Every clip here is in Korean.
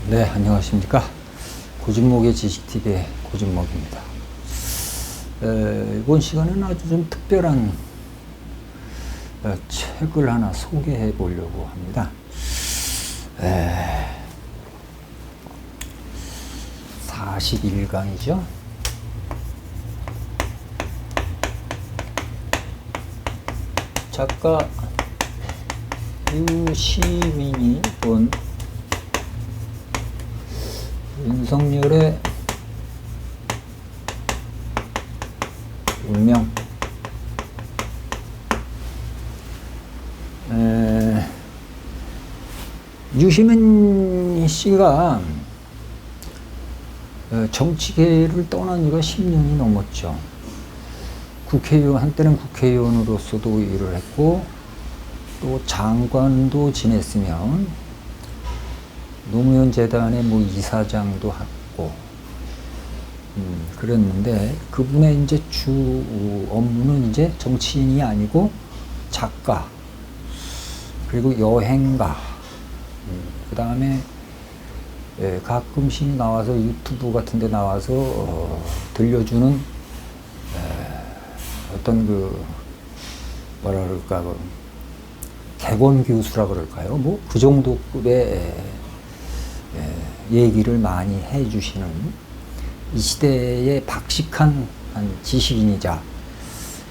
네, 안녕하십니까. 고진목의 지식TV의 고진목입니다. 이번 시간은 아주 좀 특별한 책을 하나 소개해 보려고 합니다. 41강이죠. 작가 유시민이 본 윤석열의 운명. 유시민 씨가 정치계를 떠난 지가 10년이 넘었죠. 한때는 국회의원으로서도 일을 했고, 또 장관도 지냈으면 노무현 재단의 이사장도 했고, 그랬는데, 그분의 이제 주 업무는 이제 정치인이 아니고 작가, 그리고 여행가, 그 다음에 가끔씩 나와서 유튜브 같은 데 나와서 들려주는 어떤 뭐라 그럴까, 객원 교수라 그럴까요? 그 정도 급의 얘기를 많이 해주시는 이 시대의 박식한 지식인이자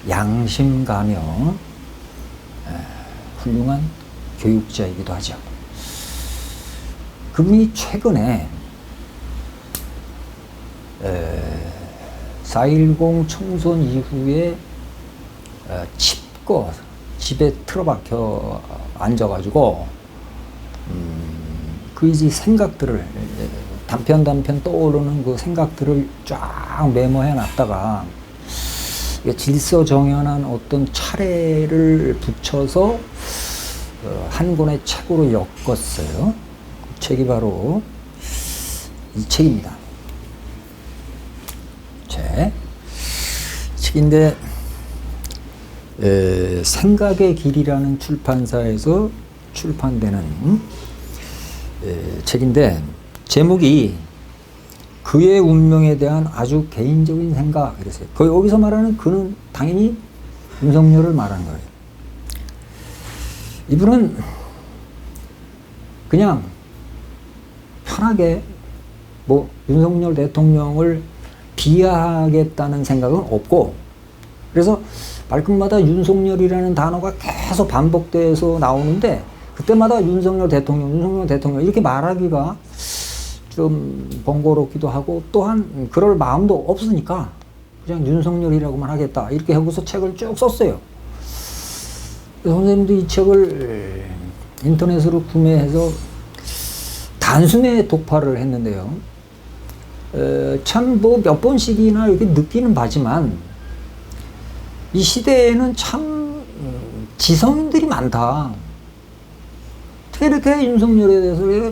양심가며 훌륭한 교육자이기도 하죠. 그분이 최근에 4.10 총선 이후에 집에 틀어박혀 앉아가지고 그 이제 생각들을 단편 떠오르는 그 생각들을 쫙 메모해 놨다가 질서정연한 어떤 차례를 붙여서 한 권의 책으로 엮었어요. 그 책이 바로 이 책입니다. 책인데 생각의 길이라는 출판사에서 출판되는 책인데, 제목이 그의 운명에 대한 아주 개인적인 생각 이랬어요. 여기서 말하는 그는 당연히 윤석열을 말하는 거예요. 이분은 그냥 편하게 윤석열 대통령을 비하하겠다는 생각은 없고, 그래서 말끝마다 윤석열이라는 단어가 계속 반복돼서 나오는데, 그때마다 윤석열 대통령 이렇게 말하기가 좀 번거롭기도 하고, 또한 그럴 마음도 없으니까 그냥 윤석열이라고만 하겠다 이렇게 하고서 책을 쭉 썼어요. 선생님도 이 책을 인터넷으로 구매해서 단숨에 독파를 했는데요. 참 몇 번씩이나 이렇게 느끼는 바지만, 이 시대에는 참 지성인들이 많다. 어떻게 이렇게 윤석열에 대해서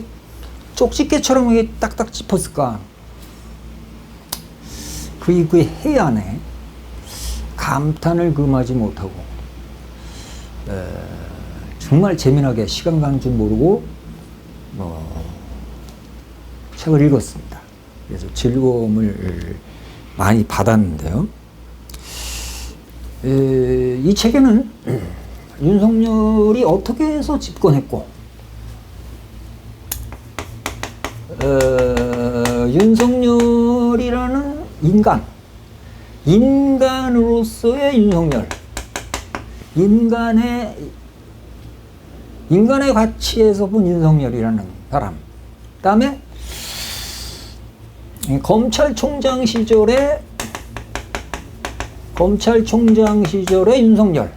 쪽집게처럼 이렇게 딱딱 짚었을까? 그 해안에 감탄을 금하지 못하고, 정말 재미나게 시간 가는 줄 모르고 책을 읽었습니다. 그래서 즐거움을 많이 받았는데요. 이 책에는 윤석열이 어떻게 해서 집권했고, 윤석열이라는 인간으로서의 윤석열, 인간의 가치에서 본 윤석열이라는 사람, 그 다음에 검찰총장 시절의 윤석열,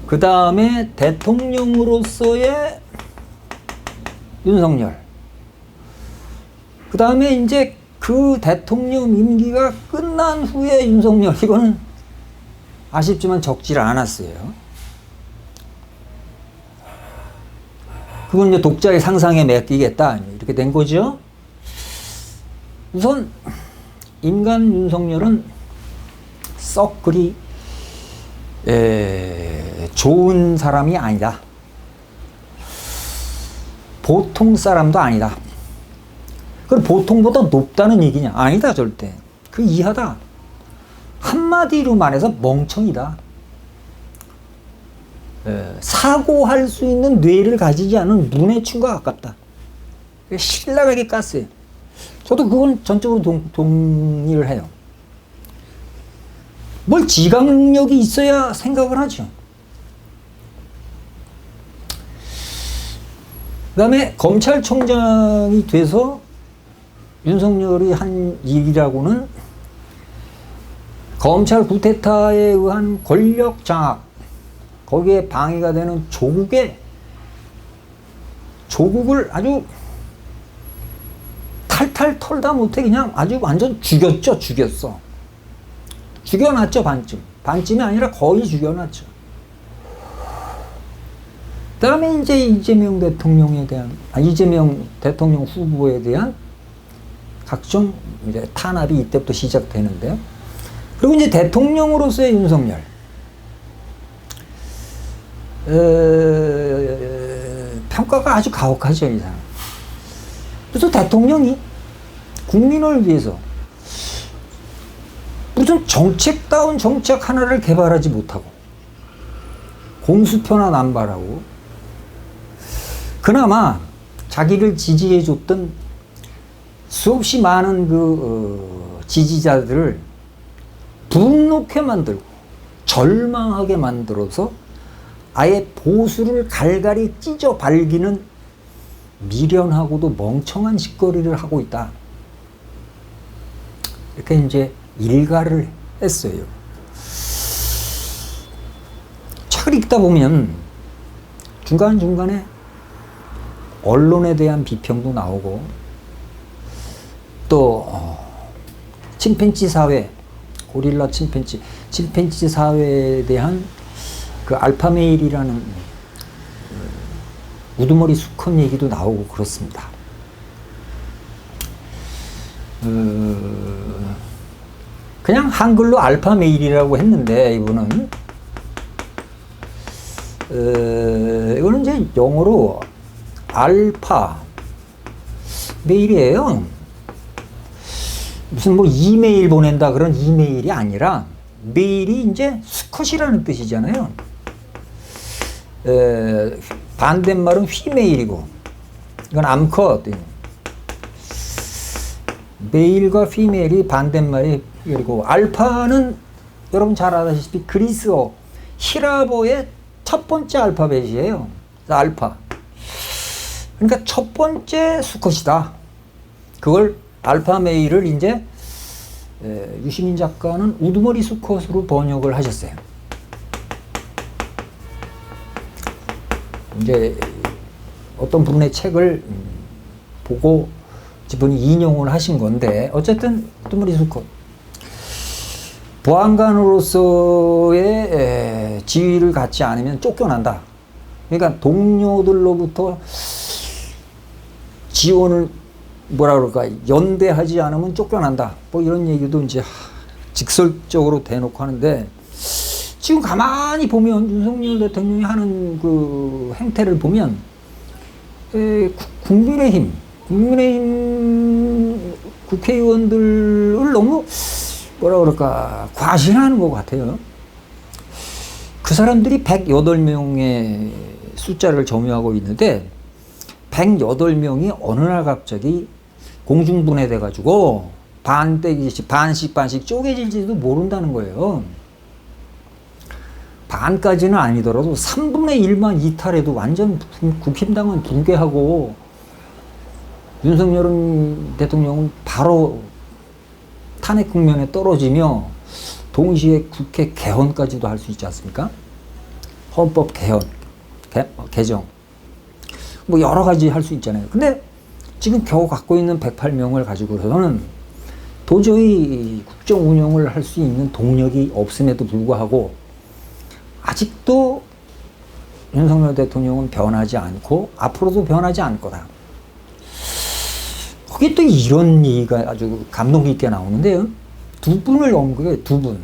그 다음에 대통령으로서의 윤석열, 그 다음에 이제 그 대통령 임기가 끝난 후에 윤석열, 이거는 아쉽지만 적질 않았어요. 그건 이제 독자의 상상에 맡기겠다 이렇게 된 거죠. 우선 인간 윤석열은 썩 그리 좋은 사람이 아니다. 보통 사람도 아니다. 그걸 보통보다 높다는 얘기냐? 아니다, 절대. 그 이하다. 한마디로 말해서 멍청이다. 사고할 수 있는 뇌를 가지지 않은 문해충과 가깝다. 신랄하게 깠어요. 저도 그건 전적으로 동의를 해요. 뭘 지각력이 있어야 생각을 하죠. 그 다음에 검찰총장이 돼서 윤석열이 한 일이라고는 검찰 쿠데타에 의한 권력 장악, 거기에 방해가 되는 조국을 아주 탈탈 털다 못해 그냥 아주 완전 죽였어. 죽여놨죠, 반쯤. 반쯤이 아니라 거의 죽여놨죠. 그 다음에 이제 이재명 대통령 후보에 대한 각종 이제 탄압이 이때부터 시작되는데요. 그리고 이제 대통령으로서의 윤석열. 평가가 아주 가혹하죠, 이 사람. 그래서 대통령이 국민을 위해서 무슨 정책다운 정책 하나를 개발하지 못하고 공수표나 남발하고 그나마 자기를 지지해줬던 수없이 많은 지지자들을 분노케 만들고 절망하게 만들어서 아예 보수를 갈갈이 찢어 발기는 미련하고도 멍청한 짓거리를 하고 있다. 이렇게 이제 일가를 했어요. 책을 읽다 보면 중간중간에 언론에 대한 비평도 나오고 또 침팬지 사회, 고릴라 침팬지 사회에 대한 그 알파메일이라는 우두머리 수컷 얘기도 나오고 그렇습니다. 그냥 한글로 알파메일이라고 했는데 이분은 이거는 이제 영어로 알파 메일이에요. 무슨 뭐 이메일 보낸다 그런 이메일이 아니라 메일이 이제 수컷이라는 뜻이잖아요. 반대말은 휘메일이고 이건 암컷. 메일과 피메일이 반대말이 그리고 알파는 여러분 잘 아시다시피 그리스어 히라보의 첫 번째 알파벳이에요. 알파. 그러니까 첫 번째 수컷이다. 그걸 알파 메일을 이제 유시민 작가는 우두머리 수컷으로 번역을 하셨어요. 이제 어떤 분의 책을 보고 이분이 인용을 하신 건데 어쨌든 우두머리 수컷. 보안관으로서의 지위를 갖지 않으면 쫓겨난다. 그러니까 동료들로부터 지원을 뭐라 그럴까 연대하지 않으면 쫓겨난다. 뭐 이런 얘기도 이제 직설적으로 대놓고 하는데 지금 가만히 보면 윤석열 대통령이 하는 그 행태를 보면 국민의힘 국회의원들을 너무 뭐라 그럴까 과신하는 것 같아요. 그 사람들이 108명의 숫자를 점유하고 있는데 108명이 어느 날 갑자기 공중분해돼 가지고 반씩 쪼개질지도 모른다는 거예요. 반까지는 아니더라도 3분의 1만 이탈해도 완전 국힘당은 붕괴하고 윤석열 대통령은 바로 탄핵 국면에 떨어지며 동시에 국회 개헌까지도 할 수 있지 않습니까? 헌법 개정 뭐 여러 가지 할 수 있잖아요. 근데 지금 겨우 갖고 있는 108명을 가지고서는 도저히 국정 운영을 할 수 있는 동력이 없음에도 불구하고 아직도 윤석열 대통령은 변하지 않고 앞으로도 변하지 않을 거다. 거기 또 이런 얘기가 아주 감동 깊게 나오는데요. 두 분을 언급해, 두 분.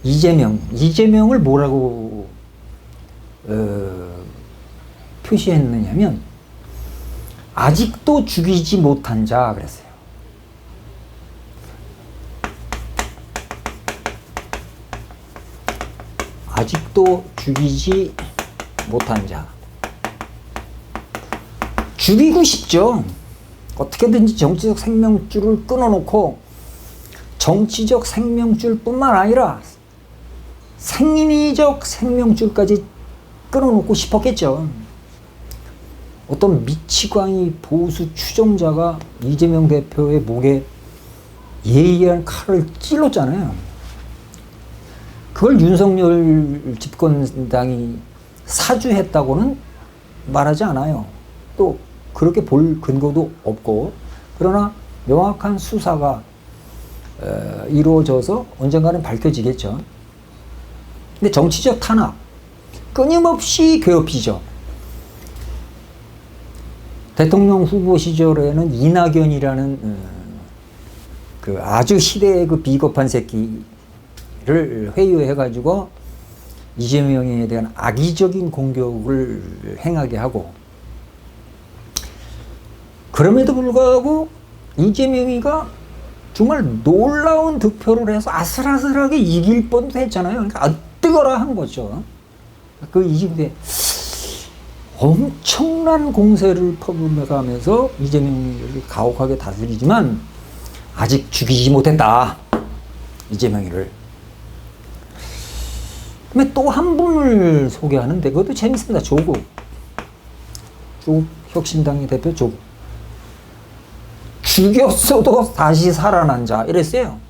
이재명을 뭐라고 표시했느냐면 아직도 죽이지 못한 자 그랬어요. 아직도 죽이지 못한 자. 죽이고 싶죠. 어떻게든지 정치적 생명줄을 끊어놓고 정치적 생명줄뿐만 아니라 생리적 생명줄까지 끊어놓고 싶었겠죠. 어떤 미치광이 보수 추종자가 이재명 대표의 목에 예리한 칼을 찔렀잖아요. 그걸 윤석열 집권당이 사주했다고는 말하지 않아요. 또 그렇게 볼 근거도 없고, 그러나 명확한 수사가 이루어져서 언젠가는 밝혀지겠죠. 근데 정치적 탄압 끊임없이 괴롭히죠. 대통령 후보 시절에는 이낙연이라는 그 아주 시대의 그 비겁한 새끼를 회유해가지고 이재명에 대한 악의적인 공격을 행하게 하고, 그럼에도 불구하고 이재명이가 정말 놀라운 득표를 해서 아슬아슬하게 이길 뻔도 했잖아요. 그러니까 뜨거라 한 거죠. 그 이후에 엄청난 공세를 퍼부어가면서 이재명을 가혹하게 다스리지만 아직 죽이지 못했다, 이재명이를. 그다음에 또 한 분을 소개하는데 그것도 재밌습니다. 조국 혁신당의 대표 조국. 죽였어도 다시 살아난 자 이랬어요.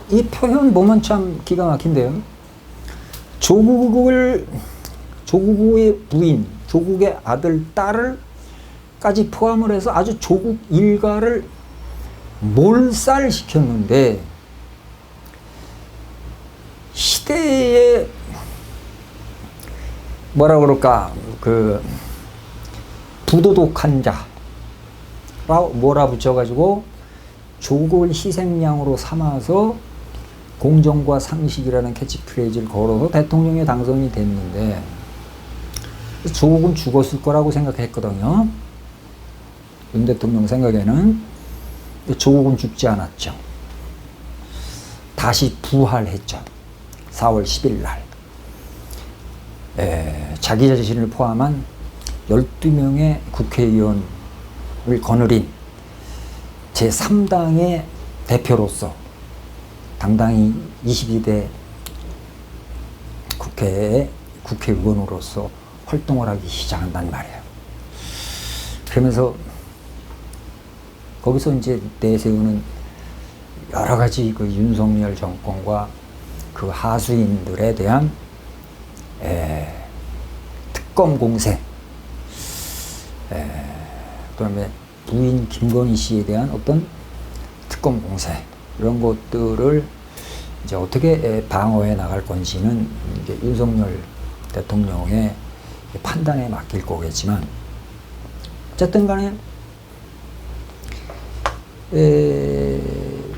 이 표현 보면 참 기가 막힌데요. 조국의 부인, 조국의 아들, 딸을까지 포함을 해서 아주 조국 일가를 몰살시켰는데, 시대에 뭐라 그럴까, 그 부도덕한 자라고 몰아붙여가지고 조국을 희생양으로 삼아서 공정과 상식이라는 캐치프레이즈를 걸어서 대통령에 당선이 됐는데, 조국은 죽었을 거라고 생각했거든요. 윤 대통령 생각에는. 조국은 죽지 않았죠. 다시 부활했죠. 4월 10일 날. 자기 자신을 포함한 12명의 국회의원을 거느린 제3당의 대표로서 당당히 22대 국회의원으로서 활동을 하기 시작한단 말이에요. 그러면서 거기서 이제 내세우는 여러 가지 그 윤석열 정권과 그 하수인들에 대한 특검 공세, 그다음에 부인 김건희 씨에 대한 어떤 특검 공세, 이런 것들을 이제 어떻게 방어해 나갈 건지는 이제 윤석열 대통령의 판단에 맡길 거겠지만, 어쨌든 간에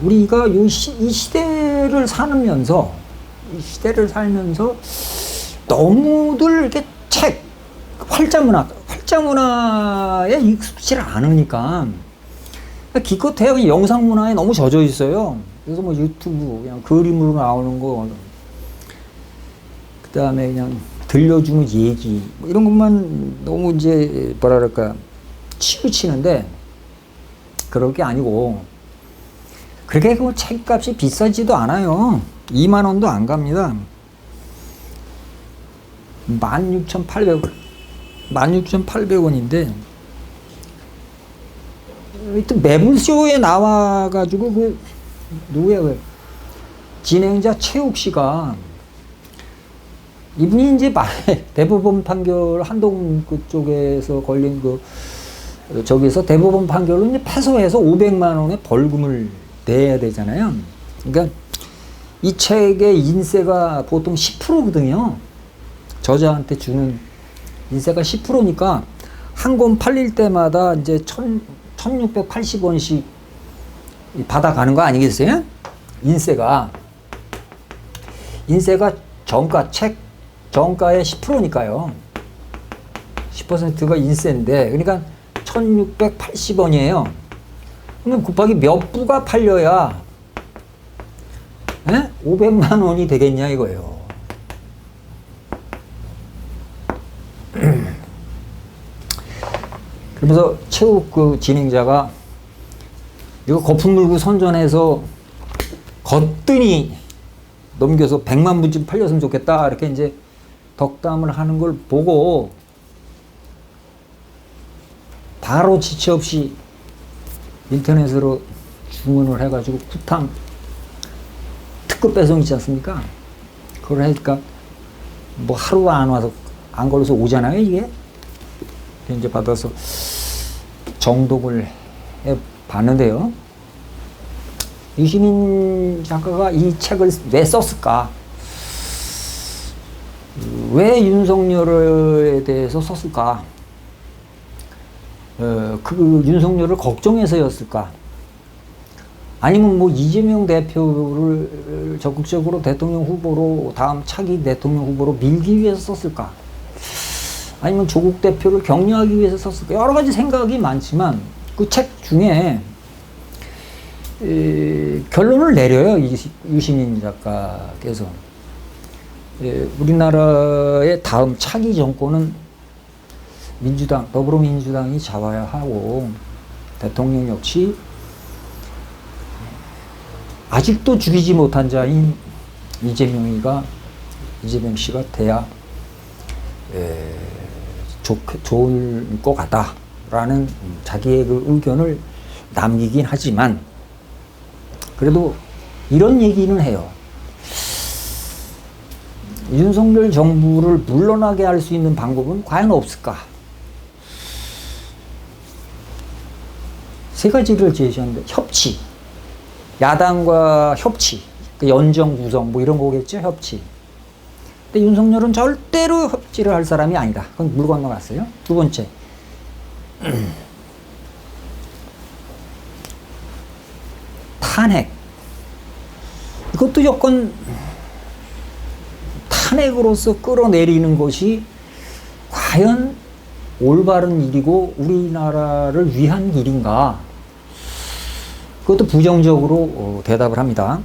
우리가 이 시대를 살면서 너무들 이렇게 활자문화에 익숙치 않으니까 기껏해야 영상 문화에 너무 젖어 있어요. 그래서 뭐 유튜브 그냥 그림으로 나오는 거, 그 다음에 그냥 들려주는 얘기, 뭐 이런 것만 너무 이제 뭐라 그럴까 치우치는데, 그럴 게 아니고, 그렇게 그 책값이 비싸지도 않아요. 2만 원도 안 갑니다. 16,800원. 16,800원인데, 하여튼 매불쇼에 나와가지고, 누구야, 진행자 최욱 씨가, 이분이 이제 대법원 판결, 한동 그쪽에서 걸린 저기서 대법원 판결로 이제 패소해서 500만 원의 벌금을 내야 되잖아요. 그러니까 이 책의 인세가 보통 10%거든요. 저자한테 주는 인세가 10%니까 한 권 팔릴 때마다 이제 1,680원씩 받아가는 거 아니겠어요? 인세가. 인세가 정가, 책 정가의 10%니까요. 10%가 인세인데, 그러니까 1680원이에요. 그러면 곱하기 몇 부가 팔려야 500만 원이 되겠냐 이거예요. 그러면서 체육 그 진행자가 이거 거품 물고 선전해서 거뜬히 넘겨서 100만 부쯤 팔렸으면 좋겠다 이렇게 이제 덕담을 하는 걸 보고 바로 지체 없이 인터넷으로 주문을 해가지고 쿠팡 특급 배송 있지 않습니까? 그걸 하니까 뭐 하루 안 와서 안 걸려서 오잖아요 이게. 이제 받아서 정독을 해 봤는데요. 유시민 작가가 이 책을 왜 썼을까? 왜 윤석열에 대해서 썼을까? 그 윤석열을 걱정해서였을까? 아니면 뭐 이재명 대표를 적극적으로 대통령 후보로 다음 차기 대통령 후보로 밀기 위해서 썼을까? 아니면 조국 대표를 격려하기 위해서 썼을까? 여러 가지 생각이 많지만 그 책 중에 결론을 내려요. 유시민 작가께서. 우리나라의 다음 차기 정권은 민주당, 더불어민주당이 잡아야 하고 대통령 역시 아직도 죽이지 못한 자인 이재명 씨가 돼야 좋을 것 같다라는 자기의 그 의견을 남기긴 하지만 그래도 이런 얘기는 해요. 윤석열 정부를 물러나게 할 수 있는 방법은 과연 없을까? 세 가지를 제시하는데 협치, 야당과 협치, 그 연정 구성 뭐 이런 거겠죠, 협치. 근데 윤석열은 절대로 협치를 할 사람이 아니다. 그건 물 건너갔어요. 두 번째, 탄핵. 이것도 여건 탄핵으로서 끌어내리는 것이 과연 올바른 일이고 우리나라를 위한 일인가? 그것도 부정적으로 대답을 합니다.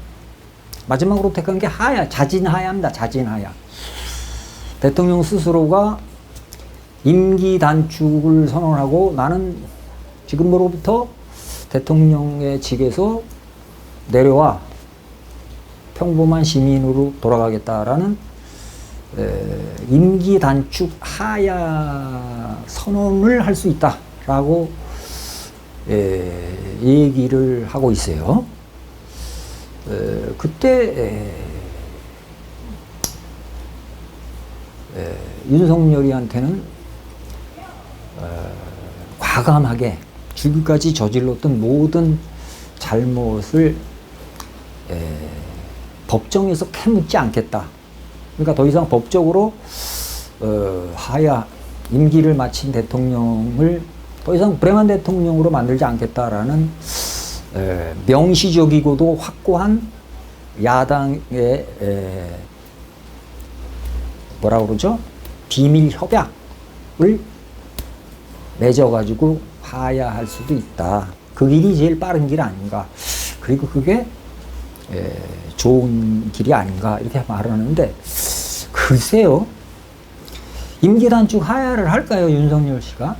마지막으로 택한 게 하야, 자진하야입니다. 자진하야. 대통령 스스로가 임기 단축을 선언하고 나는 지금으로부터 대통령의 직에서 내려와 평범한 시민으로 돌아가겠다라는 임기 단축 하야 선언을 할 수 있다라고 얘기를 하고 있어요. 그때 윤석열이한테는 과감하게 지금까지 저질렀던 모든 잘못을 법정에서 캐묻지 않겠다. 그러니까 더 이상 법적으로 하야 임기를 마친 대통령을 더 이상 불행한 대통령으로 만들지 않겠다라는 명시적이고도 확고한 야당의 뭐라 그러죠? 비밀 협약을 맺어가지고 하야할 수도 있다. 그 길이 제일 빠른 길 아닌가. 그리고 그게 좋은 길이 아닌가 이렇게 말을 하는데 글쎄요. 임기 단축 하야를 할까요? 윤석열 씨가?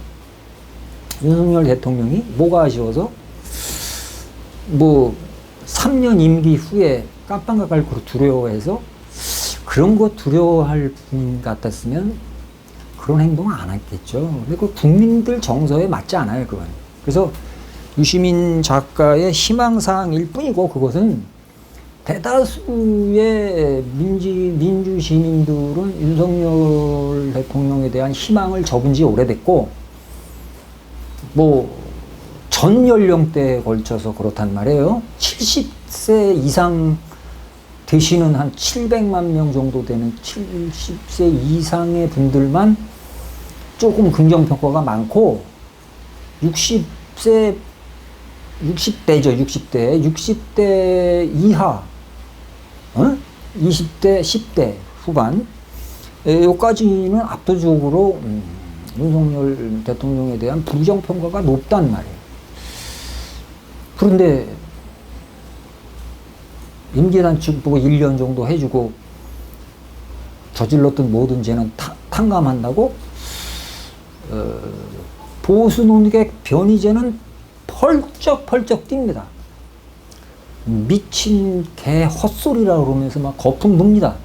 윤석열 대통령이? 뭐가 아쉬워서? 뭐 3년 임기 후에 깜빵갈 거 두려워해서 그런 거 두려워할 분 같았으면 그런 행동을 안 했겠죠. 그리고 국민들 정서에 맞지 않아요, 그건. 그래서 유시민 작가의 희망사항일 뿐이고 그것은 대다수의 민주 시민들은 윤석열 대통령에 대한 희망을 접은 지 오래됐고 뭐 전 연령대에 걸쳐서 그렇단 말이에요. 70세 이상 되시는 한 700만 명 정도 되는 70세 이상의 분들만 조금 긍정평가가 많고 60대죠. 60대 이하 20대, 10대 후반 여기까지는 압도적으로 윤석열 대통령에 대한 부정평가가 높단 말이에요. 그런데 임기단축 보고 1년 정도 해주고 저질렀던 모든 죄는 탕감한다고 보수 논객 변희재는 펄쩍펄쩍 뜁니다. 미친 개 헛소리라 그러면서 막 거품 붑니다.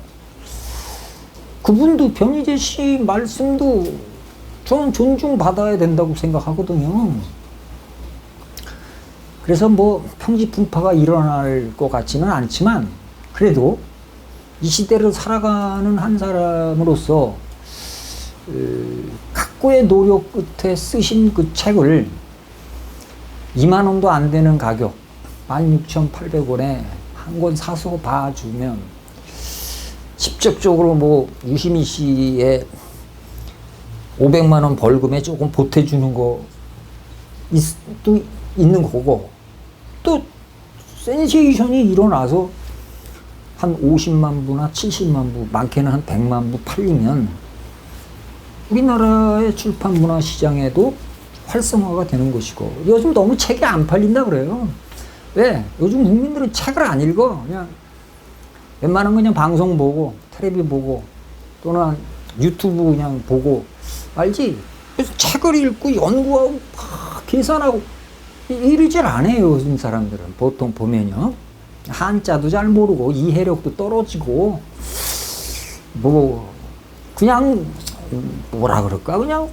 그분도 변희재 씨 말씀도 저는 존중받아야 된다고 생각하거든요. 그래서 뭐 평지풍파가 일어날 것 같지는 않지만 그래도 이 시대를 살아가는 한 사람으로서 각고의 노력 끝에 쓰신 그 책을 2만 원도 안 되는 가격 16,800원에 한 권 사서 봐주면 직접적으로 뭐 유시민 씨의 500만 원 벌금에 조금 보태주는 거 또 있는 거고 또 센세이션이 일어나서 한 50만 부나 70만 부 많게는 한 100만 부 팔리면 우리나라의 출판 문화 시장에도 활성화가 되는 것이고 요즘 너무 책이 안 팔린다 그래요. 왜? 요즘 국민들은 책을 안 읽어. 그냥 웬만한 그냥 방송 보고 텔레비 보고 또는 유튜브 그냥 보고 알지? 그래서 책을 읽고 연구하고 계산하고 이러질 않아요. 요즘 사람들은 보통 보면요. 한자도 잘 모르고 이해력도 떨어지고 뭐 그냥 뭐라 그럴까 그냥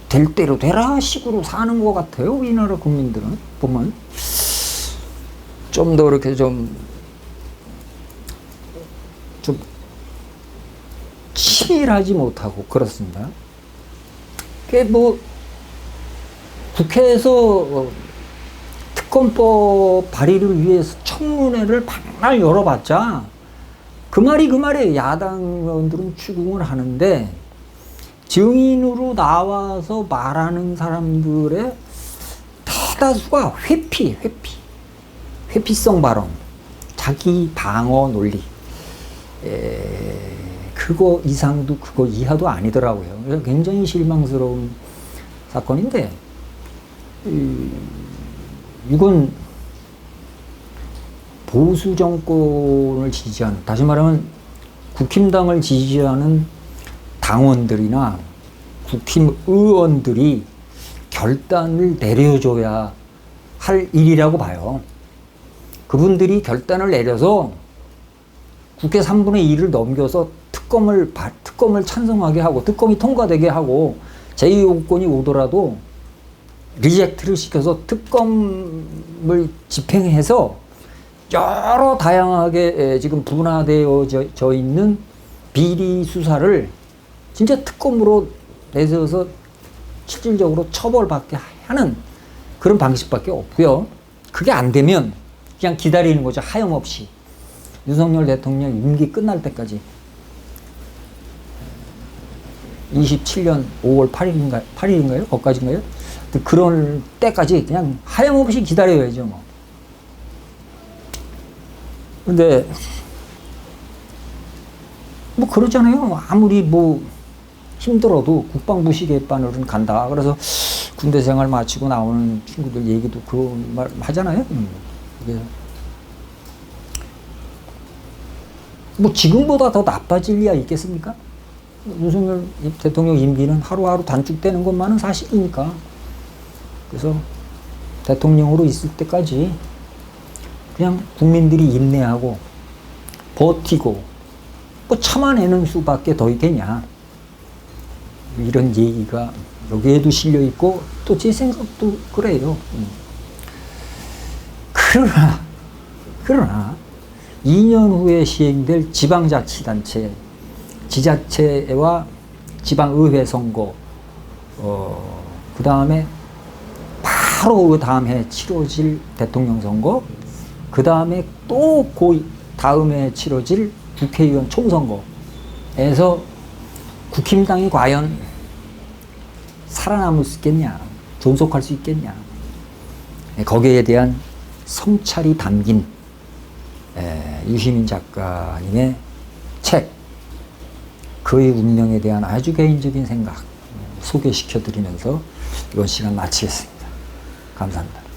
될 대로 되라 식으로 사는 것 같아요. 우리나라 국민들은 보면 좀 더 이렇게 좀 치밀하지 못하고 그렇습니다. 그게 뭐 국회에서 특검법 발의를 위해서 청문회를 박날 열어봤자 그 말이에요. 야당 의원들은 추궁을 하는데 증인으로 나와서 말하는 사람들의 대다수가 회피성 발언, 자기 방어 논리, 그거 이상도 그거 이하도 아니더라고요. 그래서 굉장히 실망스러운 사건인데 이건 보수 정권을 지지하는, 다시 말하면 국힘당을 지지하는 당원들이나 국힘 의원들이 결단을 내려줘야 할 일이라고 봐요. 그분들이 결단을 내려서 국회 3분의 2를 넘겨서 특검을 찬성하게 하고 특검이 통과되게 하고 제2요구권이 오더라도 리젝트를 시켜서 특검을 집행해서 여러 다양하게 지금 분화되어져 있는 비리 수사를 진짜 특검으로 내세워서 실질적으로 처벌받게 하는 그런 방식밖에 없고요. 그게 안 되면 그냥 기다리는 거죠. 하염없이. 윤석열 대통령 임기 끝날 때까지. 27년 5월 8일인가요? 거기까지인가요? 그런 때까지 그냥 하염없이 기다려야죠. 뭐. 근데 뭐 그러잖아요. 아무리 뭐 힘들어도 국방부 시계바늘은 간다. 그래서 군대 생활 마치고 나오는 친구들 얘기도 그런 말 하잖아요. 뭐 지금보다 더 나빠질 리야 있겠습니까? 윤석열 대통령 임기는 하루하루 단축되는 것만은 사실이니까. 그래서 대통령으로 있을 때까지 그냥 국민들이 인내하고 버티고 뭐 참아내는 수밖에 더 있겠냐. 이런 얘기가 여기에도 실려 있고 또 제 생각도 그래요. 그러나 2년 후에 시행될 지방자치단체, 지자체와 지방의회 선거, 그 다음에 바로 그 다음 해 치러질 대통령 선거, 그 다음에 또 그 다음 해 치러질 국회의원 총선거에서 국힘당이 과연 살아남을 수 있겠냐, 존속할 수 있겠냐, 거기에 대한 성찰이 담긴 유시민 작가님의 책, 그의 운명에 대한 아주 개인적인 생각 소개시켜 드리면서 이번 시간 마치겠습니다. 감사합니다.